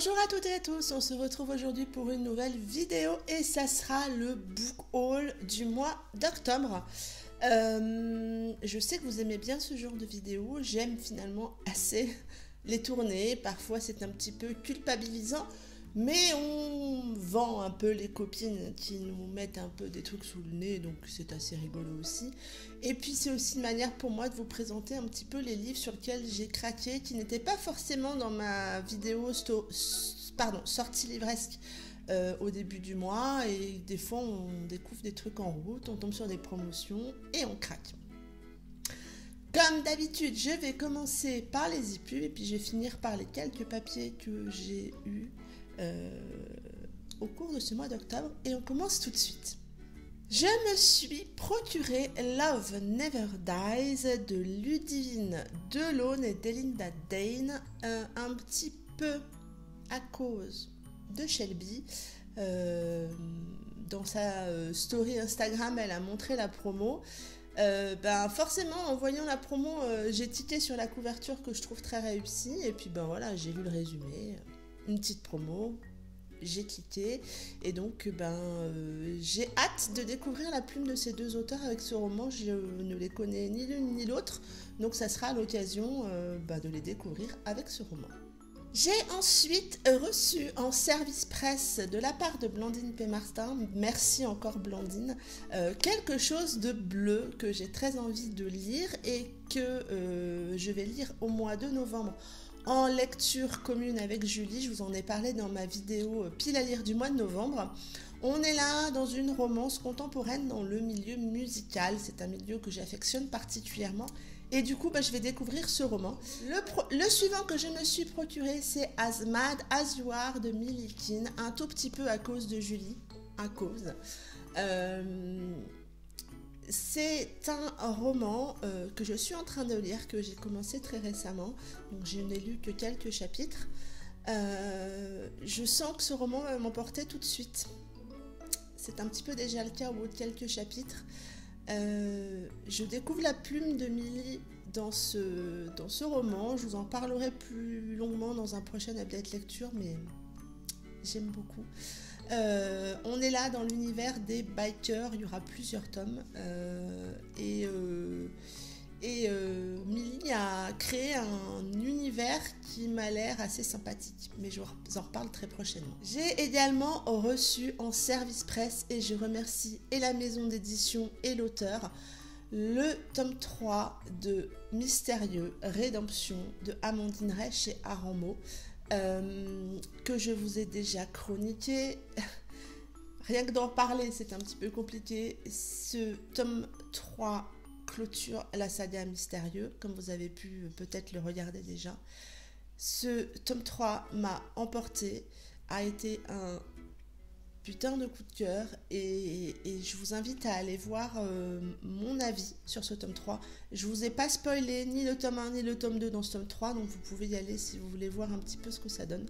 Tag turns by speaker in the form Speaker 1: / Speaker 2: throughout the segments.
Speaker 1: Bonjour à toutes et à tous, on se retrouve aujourd'hui pour une nouvelle vidéo et ça sera le book haul du mois d'octobre. Je sais que vous aimez bien ce genre de vidéo, j'aime finalement assez les tourner, parfois c'est un petit peu culpabilisant, mais on vend un peu les copines qui nous mettent un peu des trucs sous le nez, donc c'est assez rigolo aussi. Et puis c'est aussi une manière pour moi de vous présenter un petit peu les livres sur lesquels j'ai craqué, qui n'étaient pas forcément dans ma vidéo sortie livresque au début du mois. Et des fois on découvre des trucs en route, on tombe sur des promotions et on craque. Comme d'habitude, je vais commencer par les e-pubs et puis je vais finir par les quelques papiers que j'ai eus au cours de ce mois d'octobre. Et on commence tout de suite. Je me suis procuré Love Never Dies de Ludivine Delaune et d'Elinda Dane, un petit peu à cause de Shelby. Dans sa story Instagram, elle a montré la promo. Forcément, en voyant la promo, j'ai tiqué sur la couverture que je trouve très réussie. Et puis voilà, j'ai lu le résumé, une petite promo. J'ai cliqué et donc j'ai hâte de découvrir la plume de ces deux auteurs avec ce roman. Je ne les connais ni l'une ni l'autre, donc ça sera l'occasion de les découvrir avec ce roman. J'ai ensuite reçu en service presse de la part de Blandine P. Martin, merci encore Blandine, quelque chose de bleu que j'ai très envie de lire et que je vais lire au mois de novembre. En lecture commune avec Julie, je vous en ai parlé dans ma vidéo pile à lire du mois de novembre. On est là dans une romance contemporaine dans le milieu musical. C'est un milieu que j'affectionne particulièrement. Et du coup, je vais découvrir ce roman. Le suivant que je me suis procuré, c'est As Mad As You Are de Millikin. Un tout petit peu à cause de Julie. À cause. C'est un roman que je suis en train de lire, que j'ai commencé très récemment, donc je n'ai lu que quelques chapitres. Je sens que ce roman va m'emporter tout de suite. C'est un petit peu déjà le cas au bout de quelques chapitres. Je découvre la plume de Milly dans ce roman. Je vous en parlerai plus longuement dans un prochain update lecture, mais j'aime beaucoup. On est là dans l'univers des bikers, il y aura plusieurs tomes Milly a créé un univers qui m'a l'air assez sympathique, mais je vous en reparle très prochainement. J'ai également reçu en service presse, et je remercie et la maison d'édition et l'auteur, le tome 3 de Mystérieux Rédemption de Amandine Ray chez Arambeau. Que je vous ai déjà chroniqué. Rien que d'en parler, c'est un petit peu compliqué. Ce tome 3 clôture la saga Mystérieux, comme vous avez pu peut-être le regarder déjà. Ce tome 3 m'a emporté, a été un putain de coup de cœur et je vous invite à aller voir mon avis sur ce tome 3. Je vous ai pas spoilé ni le tome 1 ni le tome 2 dans ce tome 3, donc vous pouvez y aller si vous voulez voir un petit peu ce que ça donne.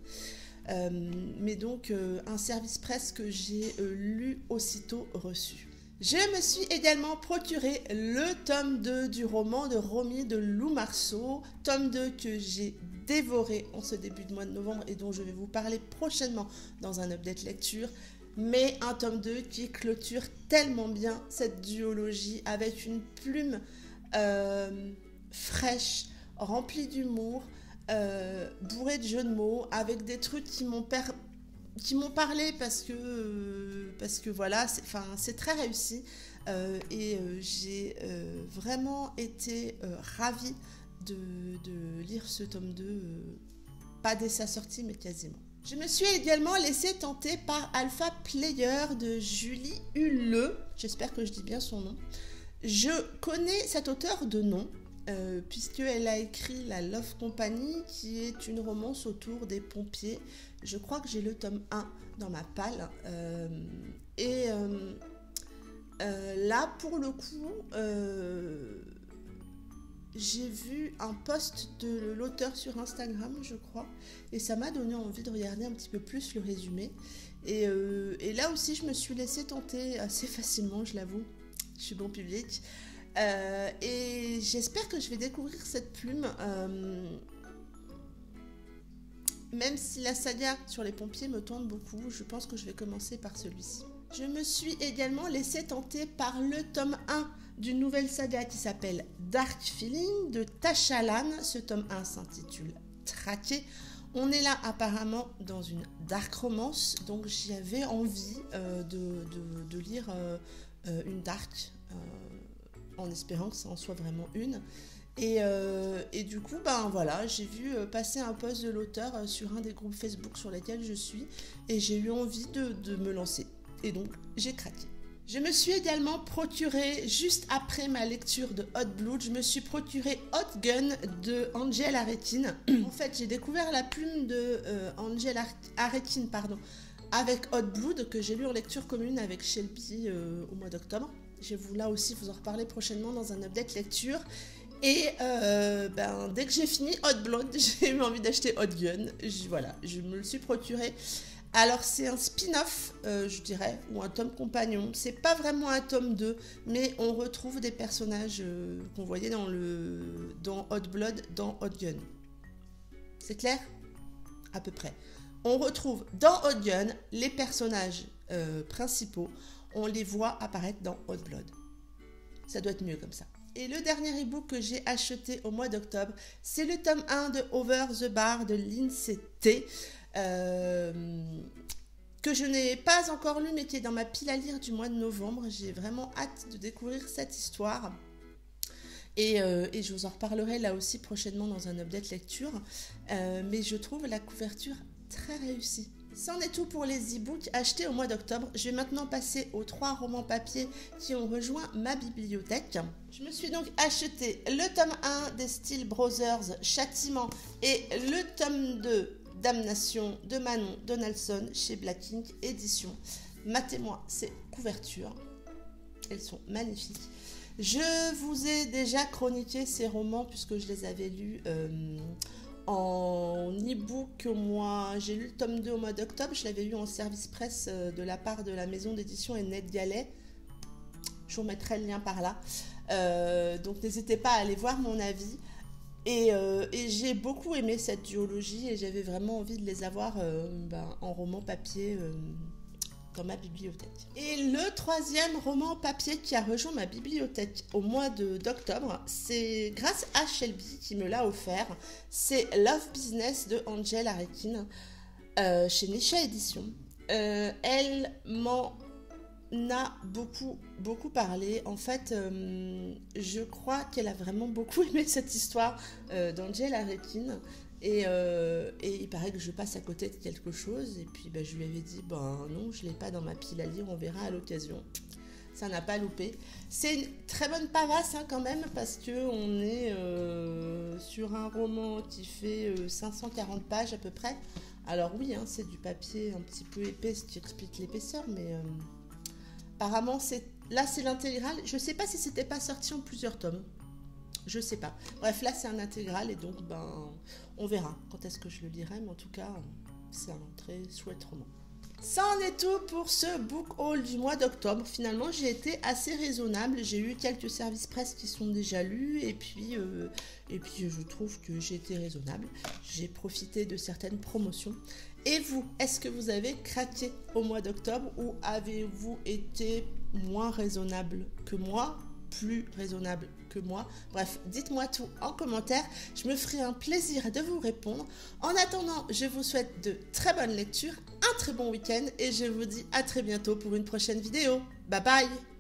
Speaker 1: Mais donc un service presse que j'ai lu aussitôt reçu. Je me suis également procuré le tome 2 du roman de Romy de Lou Marceau, tome 2 que j'ai dévoré en ce début de mois de novembre et dont je vais vous parler prochainement dans un update lecture. Mais un tome 2 qui clôture tellement bien cette duologie avec une plume fraîche, remplie d'humour, bourrée de jeux de mots, avec des trucs qui m'ont parlé parce que voilà, c'est très réussi et j'ai vraiment été ravie de lire ce tome 2, pas dès sa sortie mais quasiment. Je me suis également laissée tenter par Alpha Player de Julie Huleux, j'espère que je dis bien son nom. Je connais cet auteur de nom, puisqu'elle a écrit La Love Company, qui est une romance autour des pompiers. Je crois que j'ai le tome 1 dans ma palle. Là, pour le coup, j'ai vu un post de l'auteur sur Instagram, je crois, et ça m'a donné envie de regarder un petit peu plus le résumé. Et là aussi, je me suis laissée tenter assez facilement, je l'avoue. Je suis bon public. Et j'espère que je vais découvrir cette plume Même si la saga sur les pompiers me tente beaucoup, je pense que je vais commencer par celui-ci. Je me suis également laissé tenter par le tome 1 d'une nouvelle saga qui s'appelle Dark Feeling de Tasha Lan. Ce tome 1 s'intitule Traqué. On est là apparemment dans une dark romance, donc j'avais envie de lire une dark en espérant que ça en soit vraiment une. Et du coup, ben voilà, j'ai vu passer un post de l'auteur sur un des groupes Facebook sur lesquels je suis et j'ai eu envie de me lancer. Et donc, j'ai craqué. Je me suis également procuré, juste après ma lecture de Hot Blood, je me suis procuré Hot Gun de Angel Arekin. En fait, j'ai découvert la plume de Angel Arekin, avec Hot Blood, que j'ai lu en lecture commune avec Shelby au mois d'octobre. Je vais là aussi vous en reparler prochainement dans un update lecture. Et dès que j'ai fini Hot Blood, j'ai eu envie d'acheter Hot Gun. Voilà, je me le suis procuré. Alors c'est un spin-off, je dirais, ou un tome compagnon. C'est pas vraiment un tome 2, mais on retrouve des personnages qu'on voyait dans Hot Blood, dans Hot Gun. C'est clair ? À peu près. On retrouve dans Hot Gun les personnages principaux. On les voit apparaître dans Hot Blood. Ça doit être mieux comme ça. Et le dernier ebook que j'ai acheté au mois d'octobre, c'est le tome 1 de Over the Bar de Lindsay T. Que je n'ai pas encore lu mais qui est dans ma pile à lire du mois de novembre. J'ai vraiment hâte de découvrir cette histoire et je vous en reparlerai là aussi prochainement dans un update lecture, mais je trouve la couverture très réussie. C'en est tout pour les e-books achetés au mois d'octobre. Je vais maintenant passer aux 3 romans papier qui ont rejoint ma bibliothèque. Je me suis donc acheté le tome 1 des Steel Brothers Châtiment et le tome 2 Damnation de Manon Donaldson chez Black Ink Édition. Matez-moi ces couvertures, elles sont magnifiques. Je vous ai déjà chroniqué ces romans puisque je les avais lus en e-book j'ai lu le tome 2 au mois d'octobre, je l'avais lu en service presse de la part de la maison d'édition Ennette Gallet. Je vous mettrai le lien par là. Donc n'hésitez pas à aller voir mon avis. Et j'ai beaucoup aimé cette duologie et j'avais vraiment envie de les avoir en roman papier dans ma bibliothèque. Et le 3e roman papier qui a rejoint ma bibliothèque au mois d'octobre, c'est grâce à Shelby qui me l'a offert. C'est Love Business de Angel Arekin chez Nisha Édition. Elle m'en a beaucoup parlé. En fait, je crois qu'elle a vraiment beaucoup aimé cette histoire d'Angel Arekin. Et il paraît que je passe à côté de quelque chose. Et puis je lui avais dit, non, je ne l'ai pas dans ma pile à lire, on verra à l'occasion. Ça n'a pas loupé. C'est une très bonne pavasse quand même, parce qu'on est sur un roman qui fait 540 pages à peu près. Alors oui, c'est du papier un petit peu épais, ce qui explique l'épaisseur, mais apparemment là c'est l'intégrale. Je ne sais pas si c'était pas sorti en plusieurs tomes. Je sais pas. Bref, là c'est un intégral et donc on verra quand est-ce que je le lirai, mais en tout cas c'est un très chouette roman. Ça en est tout pour ce book haul du mois d'octobre. Finalement j'ai été assez raisonnable, j'ai eu quelques services presse qui sont déjà lus et puis je trouve que j'ai été raisonnable. J'ai profité de certaines promotions. Et vous, est-ce que vous avez craqué au mois d'octobre ou avez-vous été moins raisonnable que moi, plus raisonnable que moi? Bref, dites-moi tout en commentaire, je me ferai un plaisir de vous répondre. En attendant, je vous souhaite de très bonnes lectures, un très bon week-end et je vous dis à très bientôt pour une prochaine vidéo. Bye bye!